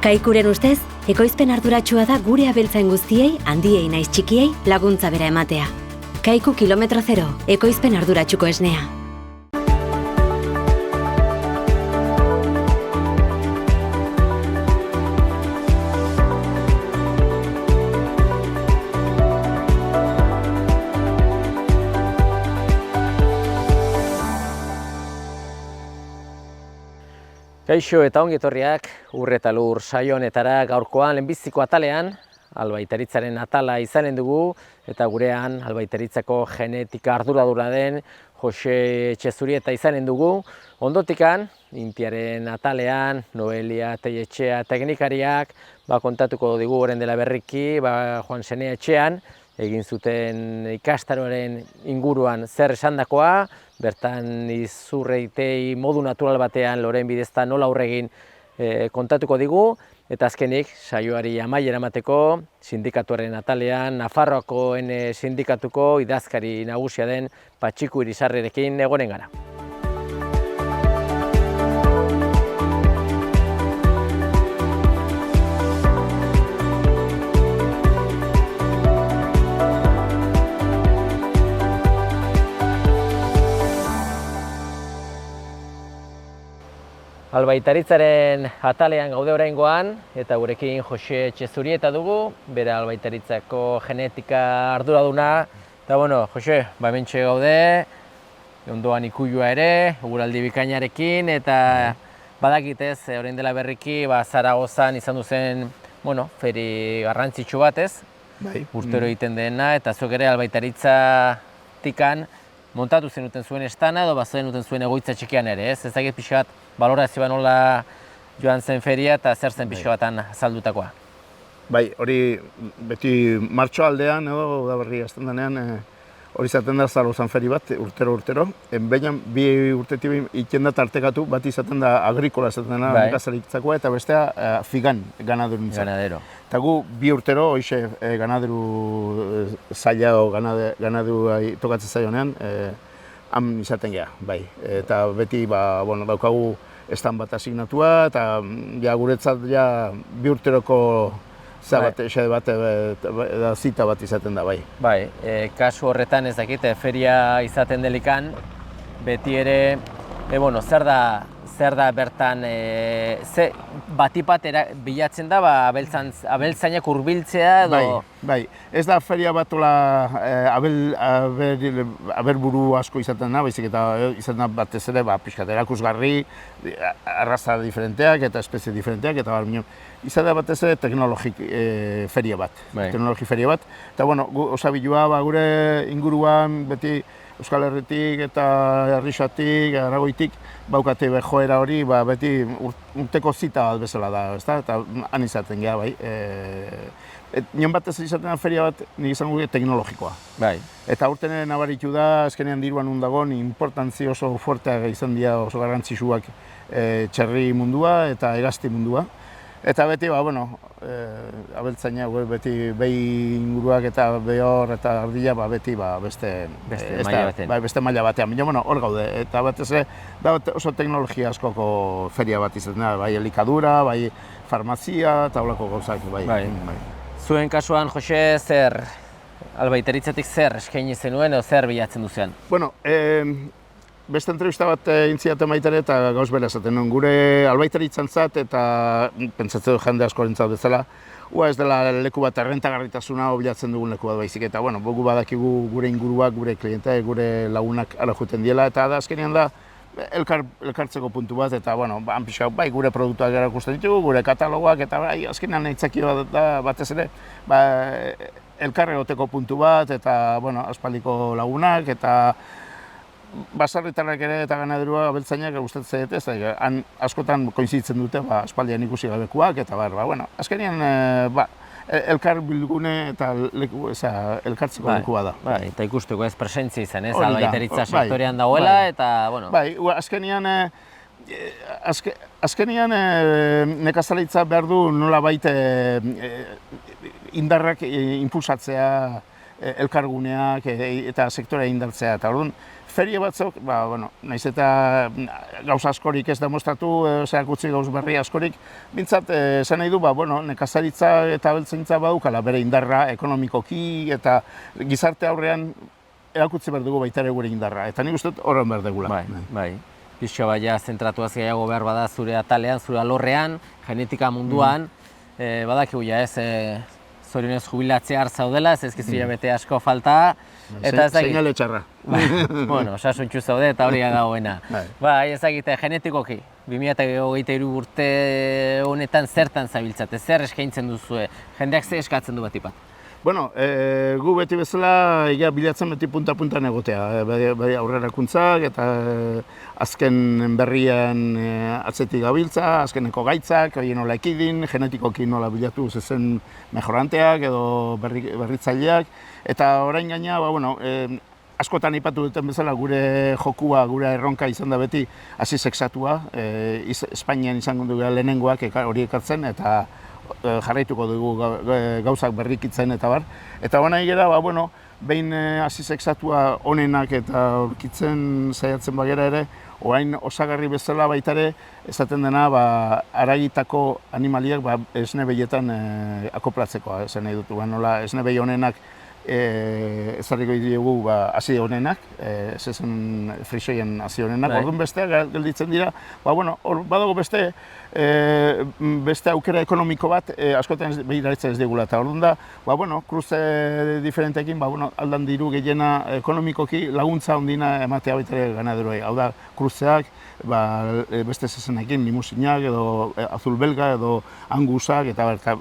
Kaikuren ustez, ekoizpen arduratsua da gure abeltzain guztiei, handiei naiz txikiei, laguntza bera ematea. Kaiku kilometro zero, ekoizpen arduratsuko esnea. Kaixo eta ongi etorriak Ur eta Lur saio honetara. Gaurkoan lehenbiziko atalean albaitaritzaren atala izanen dugu eta gurean albaitaritzako genetika arduraduna den Jose Etxezurieta izanen dugu. Ondotikan, Intiaren atalean Noelia Teietxea teknikariak kontatuko digu orain dela berriki Joan Senea etxean egin zuten ikastaroaren inguruan zer esandakoa, bertan izurreitei modu natural batean loren bidezta nola aurre egin kontatuko digu, eta azkenik saioari amaiera emateko sindikatuaren atalean Nafarroakoen sindikatuko idazkari nagusia den Patxiku Irisarrerekin egonen gara. Albaitaritzaren atalean gaude oraingoan eta gurekin Jose Etxezurieta dugu, bere albaitaritzako genetika arduraduna. Eta Jose, hementxe gaude, ondoan ikuilua ere, eguraldi bikainarekin, eta badakitez, orain dela berriki, Zaragozan izan duzen, feri garrantzitsu bat ez, urtero egiten dena, eta zuek ere albaitaritza-tikan montatu zenuten zuen estana edo bazenuten zuen egoitza txikian ere, ez? Ez dakit pixka bat balorazioa nola joan zen feria eta zer zen pixka batan azaldutakoa? Hori beti martxo aldean edo udaberri hasten denean hori izaten da Zaragozan feri bat, urtero. Baina bi urtetik iten da tartekatu, bat izaten da agrikola izaten dena nekazaritzakoa eta bestea figan ganaderu nintzen. Ganadero. Eta gu bi urtero, hoxe ganaderu zaila o ganaderu tokatzen zaionean, han izaten geha, bai. Eta beti daukagu estan bat asignatua eta guretzat bi urteroko zita bat izaten da, bai. Kasu horretan ez dakit, feria izaten delikan, beti ere, zer da bertan, batipat bilatzen da, abeltzainak hurbiltzea edo? Bai, ez da feria bat aberburu asko izaten da, baizik eta izaten da batez ere, pixkat erakusgarri, arraza diferenteak eta espezie diferenteak, eta izaten da batez ere teknologi feria bat. Eta osabilua gure inguruan beti Euskal Herritik eta Herrixatik, Aragoitik, baukate joera hori, beti urteko zita bat bezala da, eta han izaten geha, bai. Nion batez izaten da feria bat, nik izan gure teknologikoa. Eta urten nabaritu da, azkenean diruan undagon, importantzi oso fuerteak izan dira oso garrantzitsuak txerri mundua eta hegazti mundua. Eta beti, abeltzaina, beti behi inguruak eta behor eta ardila, beti beste maila batean. Baina, hor gaude, eta batez ere, oso teknologia askoko feria bat izaten da, bai elikadura, bai farmazia eta holako gauzak, bai. Zuen kasuan, Jose, zer, albaitaritzatik zer eskaini zenuen edo zer bilatzen duzean? Beste entrevista bat intziaten baitare eta gauz bera esaten nuen. Gure albaitaritzantzat eta pentsatzen dut jende askorentzat bezala, ez dela leku bat errentagarritasuna bilatzen dugun leku bat baizik. Eta gu badakigu gure inguruak, gure klienteak, gure lagunak ara joeten diela. Eta da azkenean da elkartzeko puntu bat eta han pixka gure produktuak erakusten ditugu, gure katalogoak eta azkenean aitzaki da batez ere elkar egoteko puntu bat eta aspaldiko lagunak eta basarritarrak ere eta ganaderua abeltzainak gustatzen dute, han askotan koinzitzen dute aspaldian ikusi gabekuak eta azkenean elkar bildugune eta elkartzeko lekua da. Eta ikusteko ez presentzia izan, ez? Albaitaritza sektorean dagoela eta, azkenean nekazaritza behar du nola baita indarrak impulsatzea elkarguneak eta sektorea indartzea. Eta orduan, feria batzuk, naiz eta gauza askorik ez demostratu, zerakutzi gauz berri askorik, bintzat, esan nahi du, nekazaritza eta abeltzaintza badukala bere indarra ekonomikoki eta gizarte aurrean erakutzi behar dugu baita ere gure indarra. Eta nik uste dut horren behar dugula. Bai. Pixo baina zentratuaz gehiago behar bada zure atalean, zure alorrean, genetika munduan, badakigu ez, zorionez jubilatzea zaudela, ez ezkizu bete asko falta. Seinale txarra. Bueno, osasuntxu zaude eta hori dagoena. Bai, ezagite, genetikoki, 2023 urte honetan zertan zabiltzate, zer eskaintzen duzue, jendeak ze eskatzen du batipat? Bueno, gu beti bezala bilatzen beti punta-puntan egotea. Bai aurrerakuntzak eta azken berrian atzetik gabiltza, azkeneko gaitzak, horien nola ekidin, genetikoki nola bilatu zezen mejoranteak edo berritzaileak. Eta orain gaina, askotan aipatu duten bezala gure jokua, gure erronka izan da beti hasi sexatua. Espainian izango dugu lehenengoak hori ekartzen eta jarraituko dugu gauzak berrikitzen eta bar. Eta nahi gara, behin hasi sexatua onenak eta aurkitzen saiatzen bagera ere, orain osagarri bezala baita ere, esaten dena haragitako animaliak esne behietan akoplatzeko, esan nahi dut. Nola esne behi onenak ezarriko dugu hasi honenak, zezen frisoien hasi honenak, orduan besteak gelditzen dira, badago beste aukera ekonomiko bat, askotan behiratzen ez digula, eta orduan da, kruze diferentekin, aldan diru gehiena ekonomikoki laguntza ondina ematea baita ere ganaderoei, hau da, kruzeak, beste zezenekin, limusinak, edo azul belga, edo angusak, eta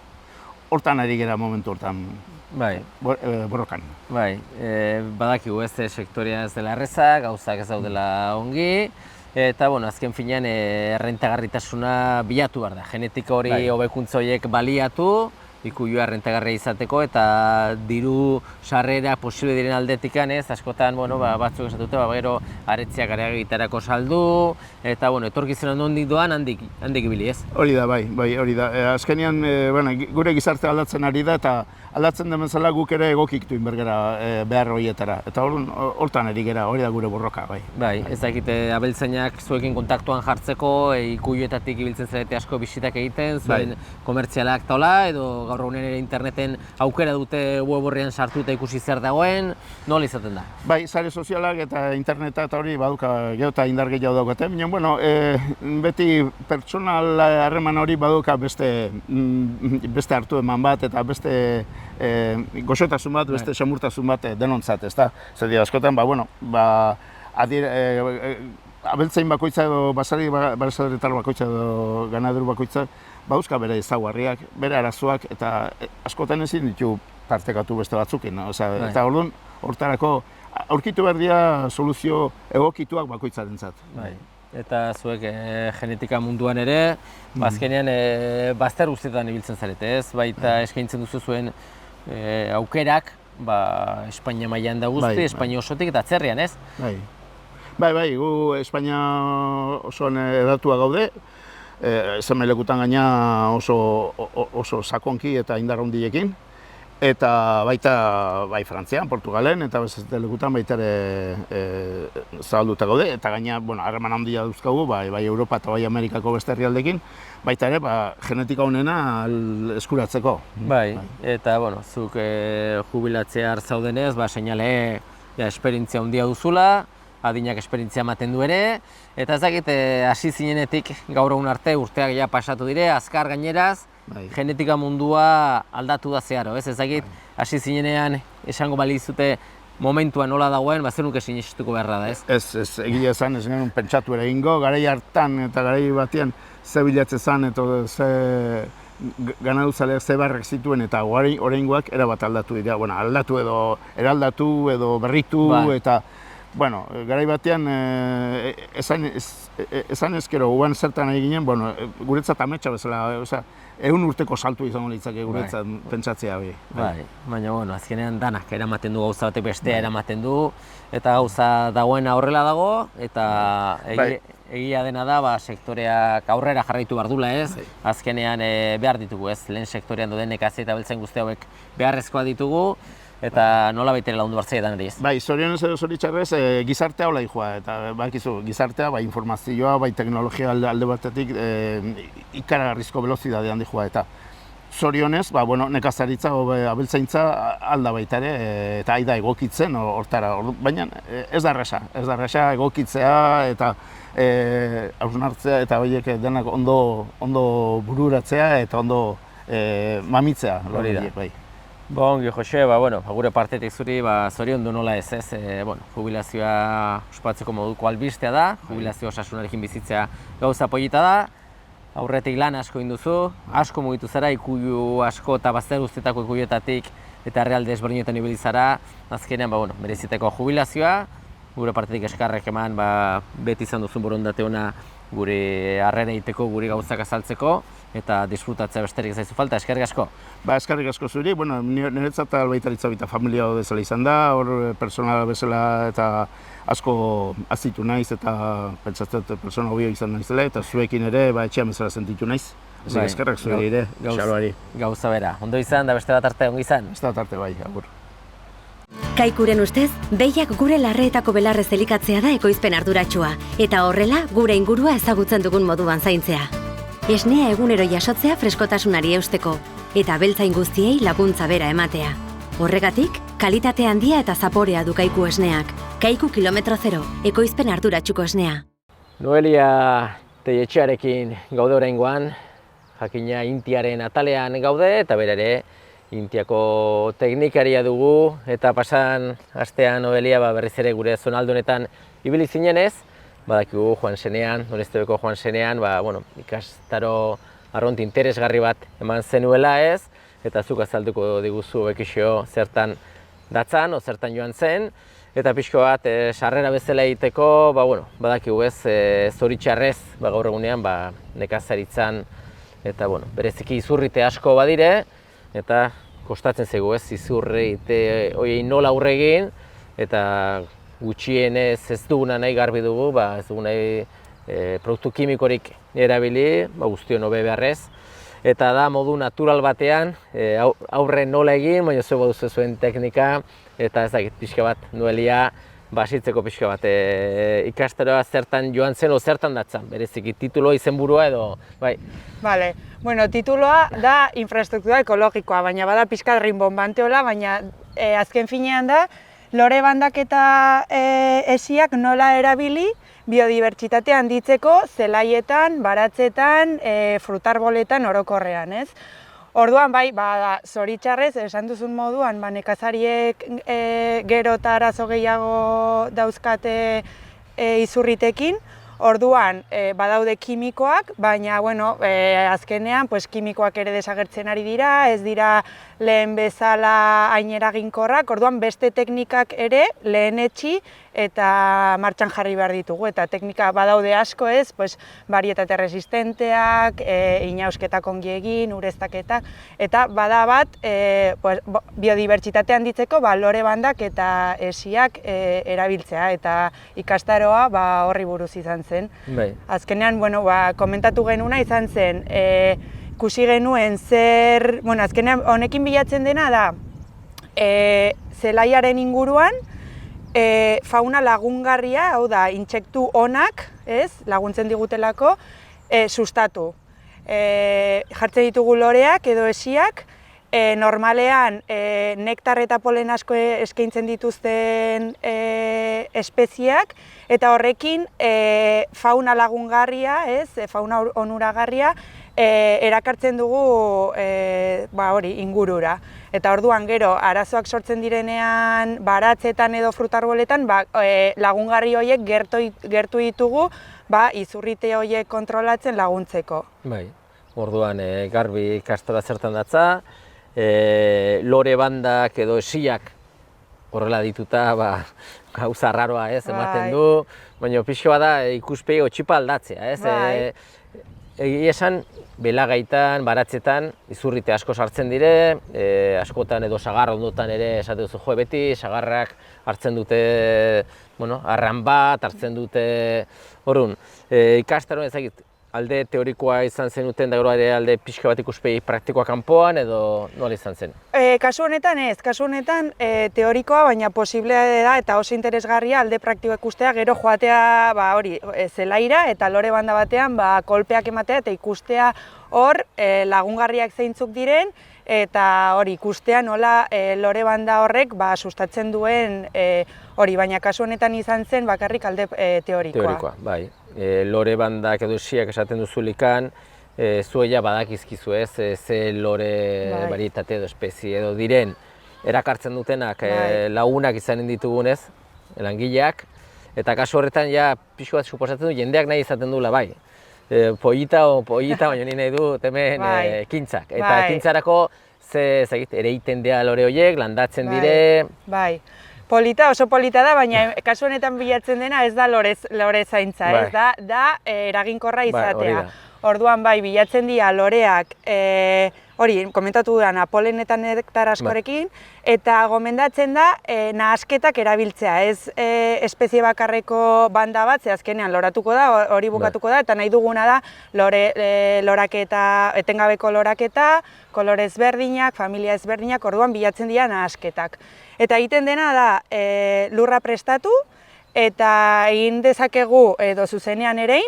hortan ari gara momentu hortan. Borrokan. Badakigu ez sektorea ez dela erreza, gauzak ez daudela ongi, eta azken finean errentagarritasuna bilatu behar da. Genetika hori hobekuntza horiek baliatu, ikuioa errentagarria izateko eta diru sarrera posible diren aldetikan ez, askotan batzuk esatute, gero aretziak areagitarako saldu, eta etorkizunan nondik doan handik ibili ez? Hori da, hori da. Azkenean gure gizarte aldatzen ari da eta aldatzen den bezala guk ere egokiktu inbergera behar horietara. Eta hortan ari gera, hori da gure borroka, bai. Ez dakite abeltzainak zuekin kontaktuan jartzeko, ikuioetatik ibiltzen zarete asko bisitak egiten, zuen komertzialak taola, edo gaur egunen ere interneten aukera dute web horrean sartu eta ikusi zer dagoen, nola izaten da? Bai, sare sozialak eta interneta eta hori baduka gero eta indar gehiago daukate, baina beti pertsonal harreman hori baduka beste hartu eman bat eta beste goxotasun bat, beste samurtasun bat denontzat, ezta? Zer dira, askotan, abeltzain bakoitza edo basaretar bakoitza edo ganaderu bakoitza bauzka bere ezaugarriak, bere arazoak eta askotan ezin ditu partekatu beste batzukin. Eta orduan, hortarako aurkitu behar dira soluzio egokituak bakoitzarentzat. Eta zuek genetika munduan ere, azkenean bazter guztietan ibiltzen zarete, ez? Baita eskaintzen duzu zuen aukerak, Espainia mailan da guzti, Espainia osotik eta atzerrian, ez? Bai, gu Espainia osoan edatua gaude, zenbailekutan gaina oso sakonki eta indar handiekin, eta baita Frantzian, Portugalen, eta beste lekutan baita ere zabalduta gaude, eta gaina, harreman handia duzkagu, bai Europa eta bai Amerikako beste herrialdekin, baita ere, genetika honena eskuratzeko. Eta, zuk jubilatzea zaudenez, seinale esperientzia handia duzula, adinak esperientzia ematen du ere, eta ez dakit, hasi zinenetik gaur egun arte urteak ja pasatu dire, azkar gaineraz, genetika mundua aldatu da zeharo, ez dakit, hasi zinenean esango balizute momentua nola dagoen, zer nuke sinestuko beharra da, ez? Ez, egia esan, ez genuen pentsatu ere egingo, garai hartan eta garai batean ze bilatze zan eta ze ganaduzaleak ze barrek zituen eta oraingoak erabat aldatu dira, aldatu edo eraldatu edo berritu eta garai batean esan ezkero guan zertan nahi ginen, guretzat ametsa bezala, 100 urteko saltu izango litzake guretzat pentsatzea. Baina, azkenean danak eramaten du gauza batek bestea eramaten du, eta gauza dagoena horrela dago, eta egia dena da, sektoreak aurrera jarraitu behar dula ez, azkenean behar ditugu ez, lehen sektorean duden nekazia eta beltzen guzti hauek beharrezkoa ditugu, eta nola baitere lagundu hartzea edan ere ez? Bai, zorionez edo zoritxarrez, gizartea hola joa, eta bakizu, gizartea, bai informazioa, bai teknologia alde batetik ikaragarrizko velozidadean joa, eta zorionez, nekazaritza, abeltzaintza alda baita ere, eta aida egokitzen hortara, baina ez da erresa egokitzea eta hausnartzea eta horiek denak ondo bururatzea eta ondo mamitzea. Hori da. Bai. Ongi, Jose, gure partetik zuri zoriondu nola ez, jubilazioa ospatzeko moduko albistea da, jubilazio osasunarekin bizitzea gauza polita da, aurretik lan asko induzu, asko mugitu zara, ikuilu asko eta bazter guztietako ikuietatik eta herrialde ezberdinetan ibili zara, azkenean mereziteko jubilazioa, gure partetik eskarrek eman beti izan duzun borondate ona gure harrera egiteko, gure gauzak azaltzeko, eta disfrutatzea besterik zaizu falta, eskerrik asko. Eskerrik asko zuri, niretzat albaitaritza bita familia bezala izan da, hor personala bezala eta asko azitu naiz eta pentsatzen persona hobio izan naizela eta zuekin ere etxean bezala sentitu naiz. Eskerrak zuri ere, xaloari. Gauza bera, ondo izan da beste bat arte ongi izan? Beste bat arte bai, agur. Kaikuren ustez, behiak gure larreetako belarrez elikatzea da ekoizpen arduratsua, eta horrela gure ingurua ezagutzen dugun moduan zaintzea. Esnea egunero jasotzea freskotasunari eusteko, eta abeltzain guztiei laguntza bera ematea. Horregatik, kalitate handia eta zaporea du Kaiku esneak. Kaiku kilometro zero, ekoizpen arduratsuko esnea. Noelia Teietxearekin gaude oraingoan, jakina Intiaren atalean gaude, eta bera ere Intiako teknikaria dugu, eta pasan astean Noelia berriz ere gure zonalde honetan ibili zinenez, badakigu Juan Senean, Norestebeko Juan Senean, ikastaro arront interesgarri bat eman zenuela ez, eta zuk azalduko diguzu bekixo zertan datzan, o zertan joan zen, eta pixko bat sarrera bezala egiteko, badakigu ez, zoritxarrez, gaur egunean, nekazaritzan, eta bereziki izurrite asko badire, eta kostatzen zaigu ez, izurrite horiei nola aurre egin, eta gutxienez ez duguna nahi garbi dugu, ez dugu nahi produktu kimikorik erabili, guztion hobe beharrez, eta da modu natural batean aurre nola egin, baina zuen baduzu zuen teknika, eta ez dakit pixka bat Noelia basitzeko pixka bat ikastaroa zertan joan zen o zertan datzan, bereziki tituloa izenburua edo, bai. Bale, tituloa da infrastruktura ekologikoa, baina bada pixka rinbonbanteola, baina azken finean da lore bandak eta esiak nola erabili biodibertsitatea handitzeko zelaietan, baratzetan, frutarboletan orokorrean, ez? Orduan, zoritxarrez, esan duzun moduan, nekazariek gero eta arazo gehiago dauzkate izurritekin, orduan, badaude kimikoak, baina, azkenean, kimikoak ere desagertzen ari dira, ez dira lehen bezala hain eraginkorrak, orduan beste teknikak ere lehenetsi eta martxan jarri behar ditugu, eta teknika badaude asko ez, barietate resistenteak, inausketak ongi egin, ureztaketak, eta bada bat biodibertsitatea handitzeko lore bandak eta esiak erabiltzea, eta ikastaroa horri buruz izan zen. Azkenean, komentatu genuna izan zen, ikusi genuen azkenean honekin bilatzen dena da, zelaiaren inguruan, fauna lagungarria, hau da, intsektu onak, laguntzen digutelako, sustatu. Jartzen ditugu loreak edo esiak, normalean nektar eta polen asko eskaintzen dituzten espezieak, eta horrekin fauna lagungarria, fauna onuragarria, erakartzen dugu ingurura. Eta orduan gero, arazoak sortzen direnean baratzetan edo frutarboletan, lagungarri horiek gertu ditugu izurrite horiek kontrolatzen laguntzeko. Orduan garbi ikastora zertan datza, lore bandak edo esiak horrela dituta gauza raroa ematen du, baina pixkoa da ikuspegi otxipa aldatzea. Egia esan, belagaitan, baratzetan, izurrite asko sartzen dire, askotan edo sagar ondotan ere esate duzu beti, sagarrak hartzen dute arran bat, hartzen dute, horren, ikastaroan ezagit, alde teorikoa izan zenuten, da gero ere alde pixka bat ikuspegi praktikoa kanpoan, edo nola izan zen? Kasu honetan ez, kasu honetan teorikoa, baina posiblea da eta oso interesgarria alde praktikoa ikustea, gero joatea zelaira eta lore banda batean kolpeak ematea eta ikustea hor lagungarriak zeintzuk diren, eta hori ikustea nola lore banda horrek sustatzen duen hori, baina kasu honetan izan zen bakarrik alde teorikoa. Teorikoa, bai. Lore bandak edo esiak esaten duzulikan, zueia badakizkizu ez, ze lore varietate edo espezie edo diren erakartzen dutenak lagunak izanen ditugunez, langileak, eta kasu horretan ja pixko bat suposatzen du jendeak nahi izaten duela bai. Pollita, baina ni nahi dut hemen ekintzak. Eta ekintzarako ere iten dira lore horiek, landatzen dire. Bai, oso polita da, baina kasu honetan bilatzen dena ez da lore zaintza, ez da eraginkorra izatea. Orduan bilatzen dira loreak, hori, komentatu dudan, polen eta nektar askorekin, eta gomendatzen da nahasketak erabiltzea, ez espezie bakarreko banda bat, ze azkenean loratuko da, hori bukatuko da, eta nahi duguna da loraketa, etengabeko loraketa, kolore ezberdinak, familia ezberdinak, orduan bilatzen dira nahasketak. Eta egiten dena da lurra prestatu, eta egin dezakegu edo zuzenean erein,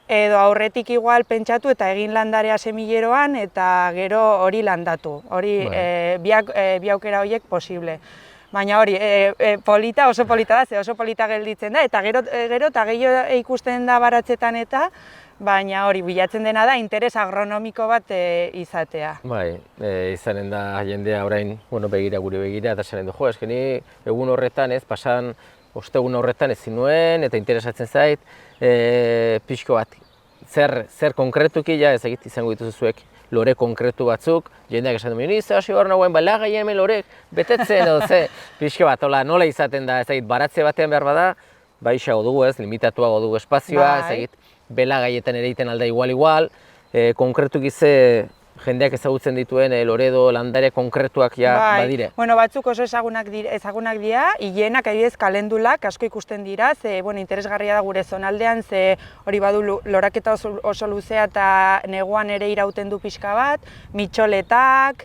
edo aurretik igual pentsatu eta egin landarea semileroan eta gero hori landatu. Hori bi aukera horiek posible. Baina hori, oso polita da, ze oso polita gelditzen da, eta gero eta gehiago ikusten da baratzetan eta, baina hori, bilatzen dena da interes agronomiko bat izatea. Bai, izanen da jendea orain, begira, gure begira, eta zanen du, eskeni egun horretan ez, pasan ostegun horretan ezin nuen, eta interesatzen zait, pixko bat, zer konkretuki, ez egit izango dituzu zuek lore konkretu batzuk, jendeak esan du, ni hasi hor nagoen, lagaien hemen lorek betetzen, edo ze, pixko bat, nola izaten da, ez egit, baratze batean behar bada, isago dugu ez, limitatuago dugu espazioa, ez egit, belagaietan ere egiten alda igual, konkretuki ze jendeak ezagutzen dituen lore edo landare konkretuak badire. Batzuk oso ezagunak dira, hilenak adibidez kalendulak asko ikusten dira, ze interesgarria da gure zonaldean, ze hori badu loraketa oso luzea eta neguan ere irauten du pixka bat, mitxoletak,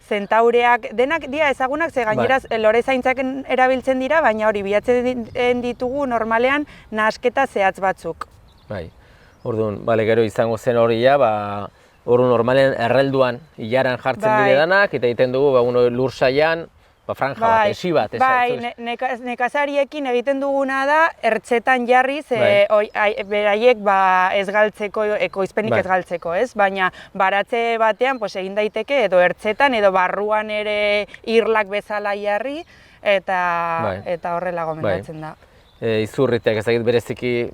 zentaureak, denak dira ezagunak, ze gainera lore zaintzak erabiltzen dira, baina hori bilatzen ditugu normalean nahasketa zehatz batzuk. Bai, orduan, gero izango zen hori Ordu normalen errelduan hilaran jartzen dire danak, eta egiten dugu lur saian, franja bat, esi bat. Nekazariekin egiten duguna da, ertzetan jarriz, beraiek ez galtzeko, ekoizpenik ez galtzeko, ez? Baina baratze batean egin daiteke, edo ertzetan, edo barruan ere irlak bezala jarri, eta horrela gomendatzen da. Izurriteak ezagit bereziki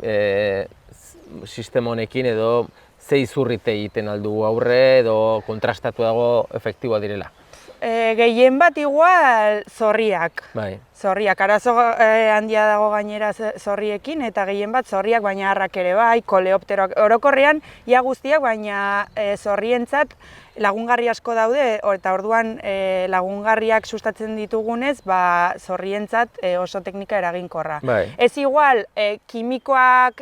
sistema honekin edo ze izurrite egiten aldugu aurre edo kontrastatu dago efektiboa direla? Gehien bat igual zorriak. Zorriak, arazo handia dago gainera zorriekin, eta gehien bat zorriak, baina harrak ere koleopteroak. Orokorrean, ia guztiak, baina zorrientzat lagungarri asko daude, eta orduan lagungarriak sustatzen ditugunez, zorrientzat oso teknika eraginkorra. Ez igual, kimikoak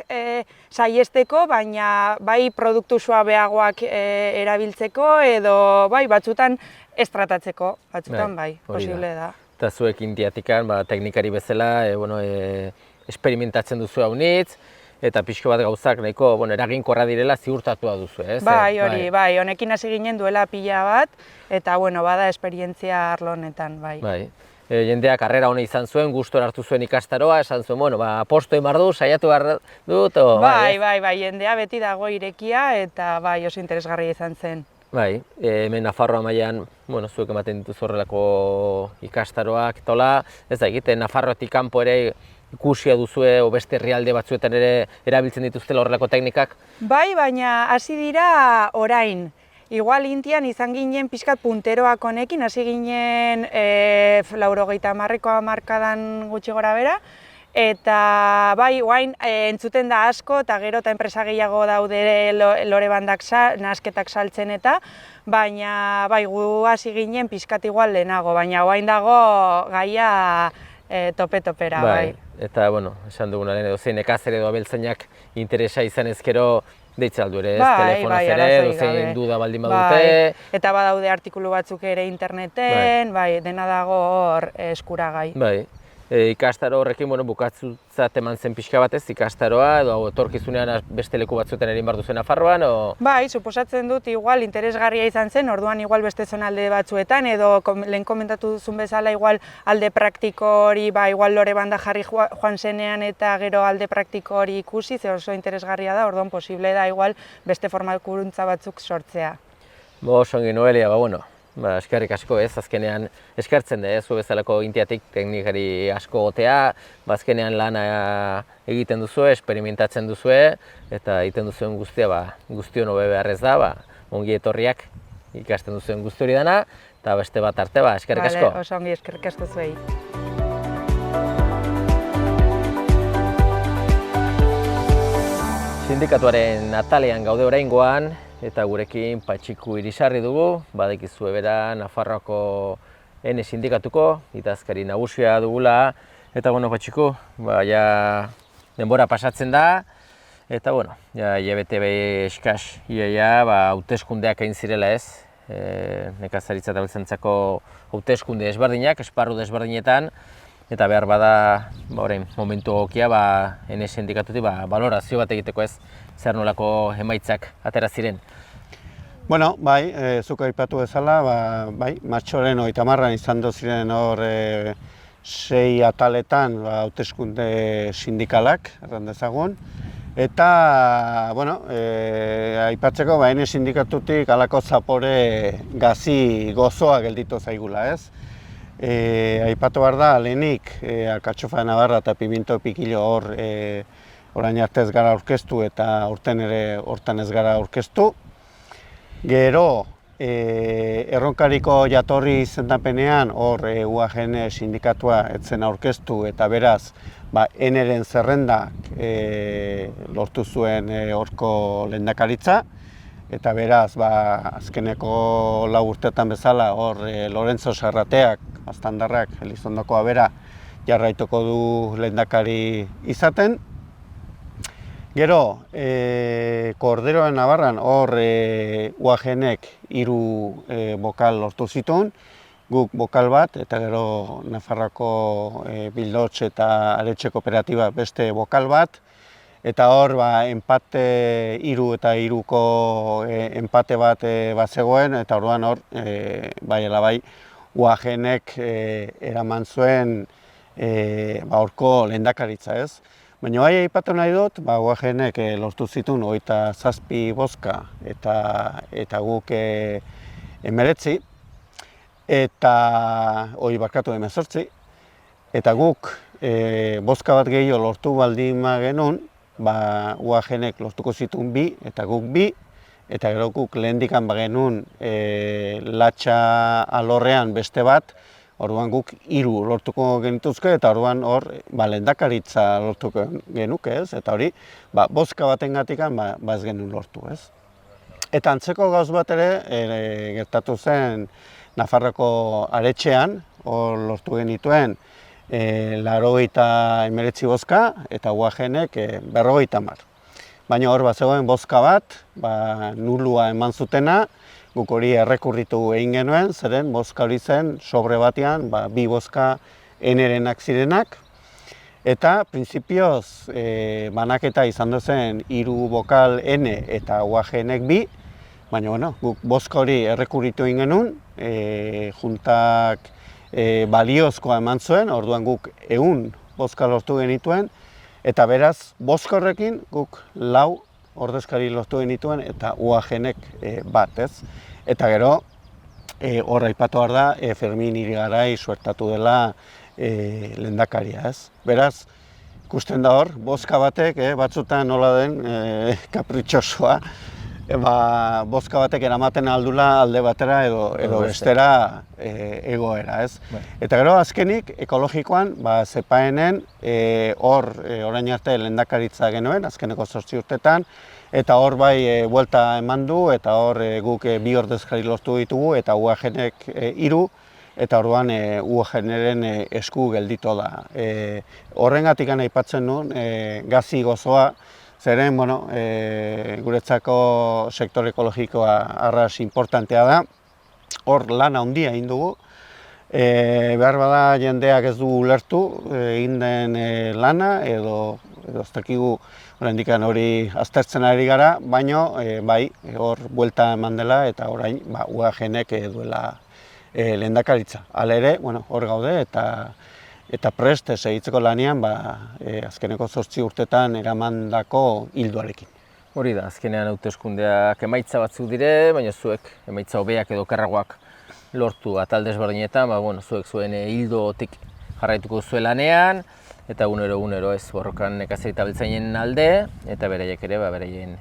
saiesteko, baina bai produktu suabeagoak erabiltzeko, edo batzutan estratatzeko, batzutan posible da. Eta zuek Indiatikan teknikari bezala esperimentatzen duzu haunitz, eta pixko bat gauzak nahiko eraginkorra direla ziurtatua duzu, ez? Bai, honekin hasi ginen duela pila bat, eta bada esperientzia arlo honetan, bai. Jendeak harrera hona izan zuen, gustora hartu zuen ikastaroa, esan zuen, aposto emar du, saiatu behar dut, Bai, jendea beti dago irekia, eta oso interesgarria izan zen. Bai, hemen Nafarroa mailan, zuek ematen dituzu horrelako ikastaroak, ez da egiten, Nafarroatik kanpo ere ikusia duzue, o beste herrialde batzuetan ere erabiltzen dituztela horrelako teknikak? Bai, baina hasi dira orain. Igual Intian izan ginen pixkat punteroak honekin, hasi ginen 80ko hamarkadan gutxi gora bera, eta guain entzuten da asko, eta gero eta enpresa gehiago daude lore bandak nahasketak saltzen eta, baina gu hasi ginen pixkat igual lehenago, baina guain dago gaia tope-topera. Eta, esan duguna lehen edo zein nekazer edo abeltzainak interesa izan ezkero deitza aldu ere, ez, Bai, telefonoz ere, arazorik dozein gabe. duda baldin Bai, badute. eta badaude artikulu batzuk ere interneten, bai, dena dago hor eskuragai. Bai. Ikastaro horrekin, bukatzutzat eman zen pixka batez, ikastaroa, edo etorkizunean beste leku batzuetan egin behar duzen Nafarroan, o... Bai, suposatzen dut, igual, interesgarria izan zen, orduan igual beste zonalde batzuetan, edo lehen komentatu duzun bezala, igual alde praktiko hori, igual lore banda jarri joan zenean eta gero alde praktiko hori ikusi, ze oso interesgarria da, orduan posible da, igual, beste formakuntza batzuk sortzea. Ongi, Noelia, eskerrik asko ez, azkenean eskertzen da, zu bezalako intiatik teknikari asko gotea, azkenean lana egiten duzue, esperimentatzen duzue, eta egiten duzuen guztia, guztion hobe beharrez da, ongi etorriak ikasten duzuen guzti hori dana, eta beste bat arte, eskerrik asko. Oso ongi, eskerrik asko zuei. Sindikatuaren atalean gaude oraingoan, eta gurekin Patxiku Irisarri dugu, badekizue bera Nafarroako Ene sindikatuko, idazkari nagusia dugula, eta Patxiku, denbora pasatzen da, eta hilabete eskas iaia hauteskundeak egin zirela ez, nekazaritza eta abeltzaintzako hauteskunde desberdinak, esparru desberdinetan, eta behar bada, orain momentu egokia, Ene sindikatutik balorazio bat egiteko ez, zer nolako emaitzak atera ziren. Bueno, zuk aipatu bezala, martxoaren 30an izan ziren hor 6 ataletan hauteskunde sindikalak, erran dezagun. Eta, aipatzeko, Ene sindikatutik halako zapore gazi gozoa gelditu zaigula, ez? Aipatu behar da, lehenik, Alkatxofa de Navarra eta Pimiento Pikillo hor orain arte ez gara aurkeztu eta hortan ez gara aurkeztu. Gero, Erronkariko jatorri izendapenean hor UAGN sindikatua etzen aurkeztu eta beraz Eneren zerrendak lortu zuen horko lehendakaritza. Eta beraz, azkeneko 4 urteetan bezala hor Lorenzo Serrateak, Aztandarrak, Elizondokoa bera, jarraituko du lehendakari izaten. Gero, Cordero de Navarran hor UAGNek 3 bokal lortu zituen, guk bokal bat, eta gero Nafarroako Bildotx eta Aretxe Kooperatiba beste bokal bat, eta hor empate 3 eta 3ko empate bat zegoen, eta orduan hor, UAGNek eraman zuen horko lehendakaritza ez. Baina aipatu nahi dut, UAGNek lortu zituen 27 bozka eta guk 19, eta 18, eta guk bozka bat gehiago lortu baldin genuen, UAGNek lortuko zituen 2 eta guk 2, eta gero guk lehendikan bagenuen latxa alorrean beste bat, orduan guk 3 lortuko genituzke, eta orduan hor lehendakaritza lortuko genuke, ez? Eta hori, bozka batengatikan ez genuen lortu, ez? Eta antzeko gauz bat ere gertatu zen Nafarroko Aretxean, hor lortu genituen 89 bozka, eta UAGNek 50. Baina hor zegoen bozka bat, nulua eman zutena, guk hori errekurritu egin genuen, zeren bozka hori zen sobre batean 2 bozka Enerenak zirenak. Eta printzipioz banaketa izan zen 3 bokal N eta UAGNek 2, baina guk bozka hori errekurritu egin genuen, juntak baliozkoa eman zuen, orduan guk 100 bozka lortu genituen, eta beraz, bozka horrekin guk 4 ordezkari lortu genituen eta UAGNek 1, ez? Eta gero, hor aipatu behar da, Fermin Irigaray suertatu dela lehendakaria, ez? Beraz, ikusten da hor, bozka batek, batzutan nola den kapritxosoa, bozka batek eramaten aldula alde batera edo bestera egoera, ez? Eta gero azkenik, ekologikoan, ZEPAENen hor orain arte lehendakaritza genuen, azkeneko 8 urtetan, eta hor buelta eman du, eta hor guk 2 ordezkari lortu ditugu, eta UAGNek 3, eta orduan UAGNren esku gelditu da. Horrengatik aipatzen nuen, gazi gozoa, Zeren, bueno, guretzako sektore ekologikoa arras importantea da, hor lan handia egin dugu. Behar bada jendeak ez du ulertu egin den lana, edo ez dakigu oraindik hori aztertzen ari gara, baina bai, hor buelta eman dela eta orain UAGnek duela lehendakaritza. Hala ere, hor gaude eta prest segitzeko lanean azkeneko 8 urtetan eramandako ildoarekin. Hori da, azkenean hauteskundeak emaitza batzuk dire, baina zuek emaitza hobeak edo okerragoak lortu atal desberdinetan, zuek zuen hildotik jarraituko zuen lanean, eta egunero ez borrokan nekazari eta abeltzainen alde, eta beraiek ere beraien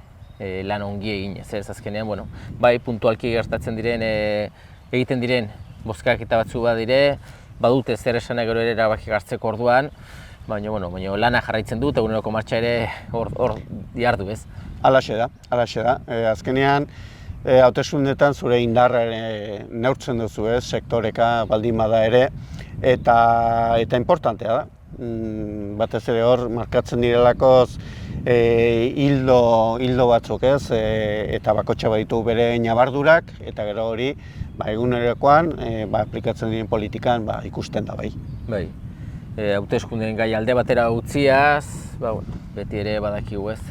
lan ongi egin ez azkenean, bai puntualki gertatzen diren, egiten diren bozkak eta batzu badire, badute zer esana gero ere erabaki hartzeko orduan, baina lana jarraitzen dut, eguneroko martxa ere hor diardu ez. Halaxe da. Azkenean, hauteskundeetan zure indarra neurtzen duzu ez, sektoreka baldin bada ere, eta importantea da. Batez ere hor markatzen direlakoz hildo batzuk ez, eta bakotxa baditu bere nabardurak, eta gero hori egunerokoan aplikatzen diren politikan ikusten da bai. Bai, hauteskundeen gai alde batera utziaz, beti ere badakigu ez,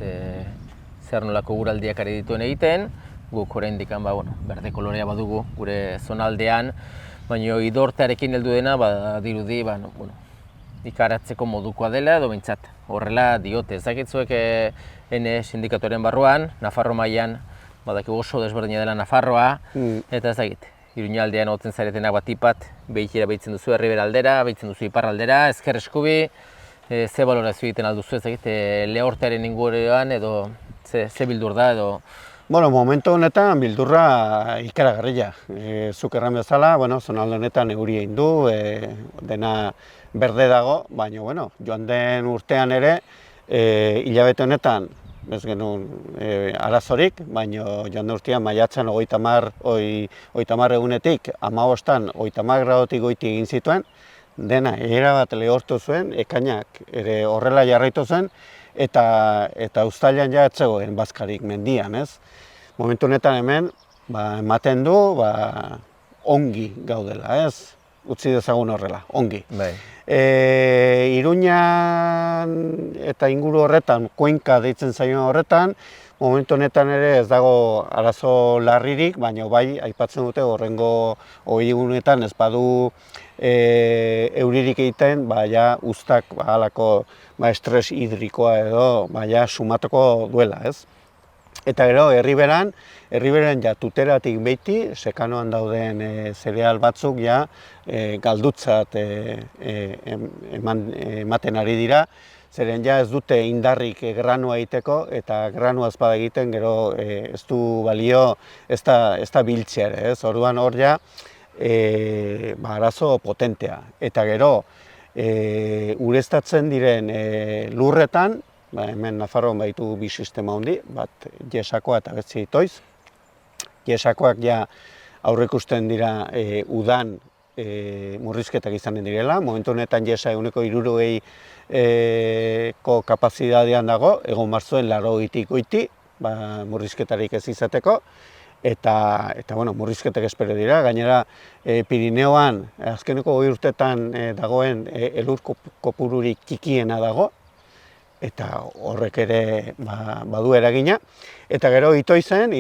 zer nolako guraldiak ari dituen egiten, guk oraindik berde kolorea badugu gure zonaldean, baina idortearekin heldu dena dirudi ikaratzeko modukoa dela edo behintzat horrela diote. Ez dakitzuek ene sindikatuaren barruan, Nafarro mailan badakigu oso desberdina dela Nafarroa, eta ez dakit, Iruñaldean otzen zaretenak batipat, behikera behitzen duzu Erribera aldera, behitzen duzu Iparraldera, Ezker Eskubi, ze balorazio egiten alduzu ez dakit, lehortearen inguruan edo ze bildur da edo... Momentu honetan bildurra ikaragarria. Zuk erran bezala, zonalde honetan euri egin du, dena berde dago, baina joan den urtean ere, hilabete honetan, ez genuen arazorik, baina joan den urtean maiatzen 30 egunetik, 15an 30 gradotik goiti egin zituen, dena erabat lehortu zuen, ekainak ere horrela jarraitu zen, eta uztailean ja etzegoen bazkarik mendian, ez? Momentu honetan hemen, ematen du, ongi gaudela, ez? Utzi dezagun horrela, ongi. Iruñan eta inguru horretan, Kuenka deitzen zaion horretan, momentu honetan ere ez dago arazo larririk, baina bai, aipatzen dute horrengo 20 egunetan ez badu euririk egiten, uztak halako estres hidrikoa edo sumatuko duela, ez? Eta gero, Erriberan ja tuteratik beiti, sekanoan dauden zereal batzuk ja galdutzat ematen ari dira, zeren ja ez dute indarrik granua egiteko, eta granua ezpada egiten gero ez du balio ez da biltzea ere, ez? Orduan hor ja arazo potentea. Eta gero, ureztatzen diren lurretan, hemen Nafarroan baitu bi sistema handi, bat jesakoa eta beste itoiz. Jesakoak ja aurreikusten dira udan murrizketak izanen direla. Momentu honetan jesa 60% kapazitatean dago, egon barzuen 80 goiti, murrizketarik ez izateko. Eta murrizketak espero dira. Gainera, Pirineoan azkeneko 20 urtetan dagoen elur kopururik txikiena dago, eta horrek ere badu eragina. Eta gero itoizen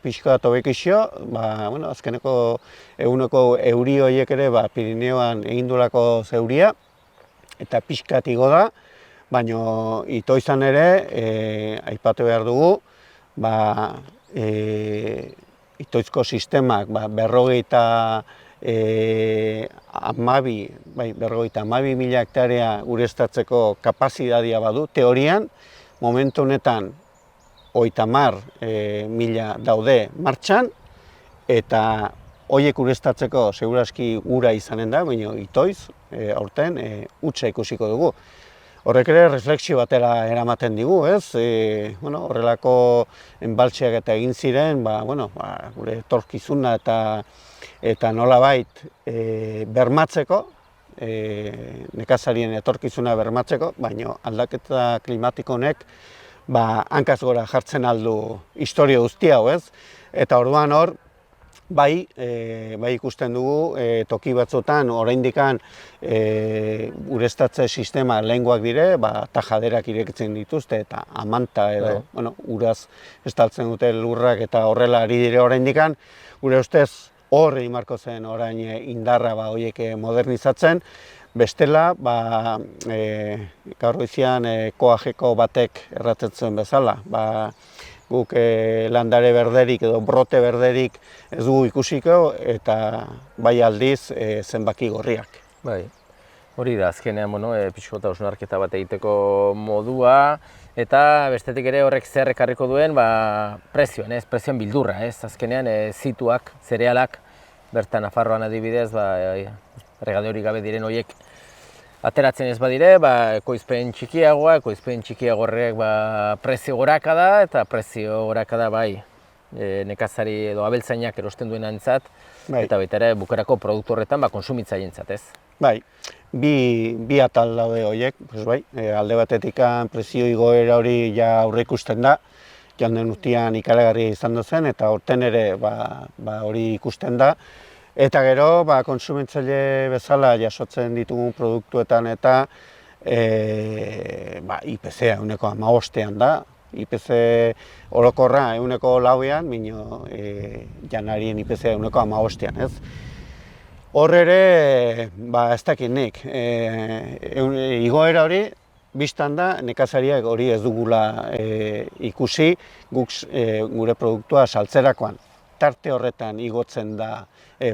pixko da tobekixo, azkeneko eguneko euri horiek ere Pirineoan egindulako zeuria, eta pixkat igo da, baina itoizan ere, aipatu behar dugu, itoizko sistemak 52.000 hektarea ureztatzeko kapazitatea badu, teorian, momentu honetan 30.000 daude martxan, eta horiek ureztatzeko seguraski ura izanen da, baina itoiz, aurten, hutsa ikusiko dugu. Horrek ere refleksio batera eramaten digu, ez? Horrelako enbaltzeak eta egin ziren, gure etorkizuna eta nolabait bermatzeko, nekazarien etorkizuna bermatzeko, baina aldaketa klimatiko honek hankaz gora jartzen aldu historio guzti hau, ez? Eta orduan hor, bai ikusten dugu toki batzutan oraindikan ureztatze sistema lehengoak dire, tajaderak irekitzen dituzte eta amanta edo uraz estaltzen dute lurrak eta horrela ari dire oraindikan, gure ustez hor egin beharko zen orain indarra horiek modernizatzen. Bestela, gaur goizian koajeko batek erratzen bezala, guk landare berderik edo brote berderik ez dugu ikusiko eta bai aldiz zenbaki gorriak. Bai, hori da azkenean pixkota hausnarketa bat egiteko modua eta bestetik ere horrek zer ekarriko duen prezioan bildurra, azkenean zituak, zerealak, bertan Nafarroan adibidez, regade hori gabe diren horiek ateratzen ez badire, ekoizpen txikiago horrek prezio gorakada eta prezio gorakada nekazari edo abeltzainak erosten duen antzat eta baita ere bukerako produktu horretan konsumitzaileentzat, ez? Bai, bi atal daude horiek, alde batetik prezio igoera hori ja aurreikusten da, joan den urtean ikaragarria izan zen eta aurten ere hori ikusten da. Eta gero, kontsumitzaile bezala jasotzen ditugun produktuetan eta IPC-a ehuneko 15ean da. IPC orokorra ehuneko 4ean, mino janarien IPC-a ehuneko 15ean, ez? Hor ere, ez dakit nik, igoera hori, biztan da, nekazariak hori ez dugula ikusi gure produktua saltzerakoan. Tarte horretan igotzen da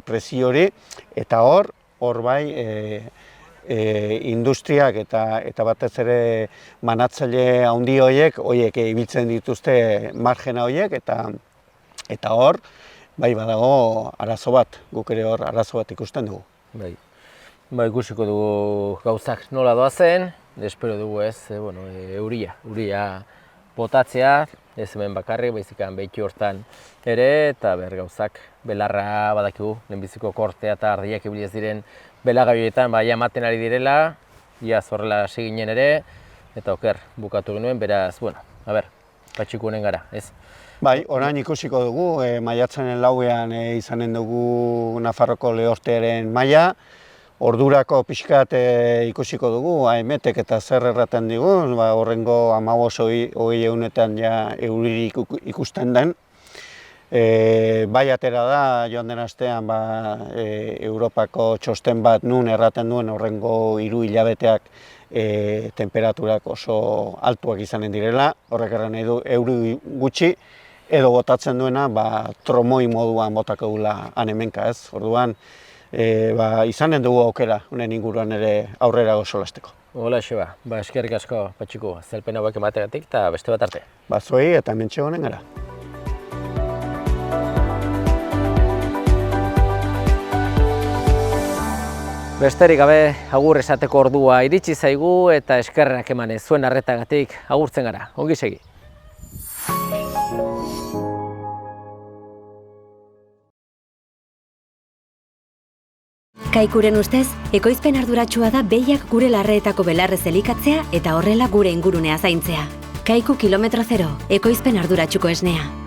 prezio hori, eta hor bai industriak eta batez ere banatzaile handi horiek ibiltzen dituzte margena horiek, eta hor bai badago arazo bat, guk ere hor arazo bat ikusten dugu. Bai, ikusiko dugu gauzak nola doazen, espero dugu ez, euria botatzea, ez hemen bakarrik, baizikan behitxo hortan ere, eta gauzak belarra badakigu, lehenbiziko kortea eta ardiak ibili ez diren belagaioetan ematen ari direla, iaz horrela hasi ginen ere, eta oker bukatu genuen, beraz, patxiku honen gara, ez? Bai, orain ikusiko dugu, maiatzaren 4ean izanen dugu Nafarroko lehortearen maila, ordurako pixkat ikusiko dugu, AEMetek eta zer erraten digun, horrengo 15-20 egunetan euririk ikusten den. Bai atera da, joan den astean Europako txosten bat nun erraten duen horrengo 3 hilabeteak temperaturak oso altuak izanen direla, horrek erran nahi du euri gutxi, edo botatzen duena tromoi moduan botako dula hemenka, ez? Orduan, izanen dugu aukera, honen inguruan ere aurrera solasteko. Hola, eskerrik asko, Patxiku, zelpen hauek emategatik eta beste bat arte. Zuei eta hementxe honen gara. Besterik gabe, agur esateko ordua iritsi zaigu eta eskerrak emanez zuen arretagatik agurtzen gara. Ongi segi. Kaikuren ustez, ekoizpen arduratsua da behiak gure larreetako belarrez elikatzea eta horrela gure ingurunea zaintzea. Kaiku kilometro 0, ekoizpen arduratsuko esnea.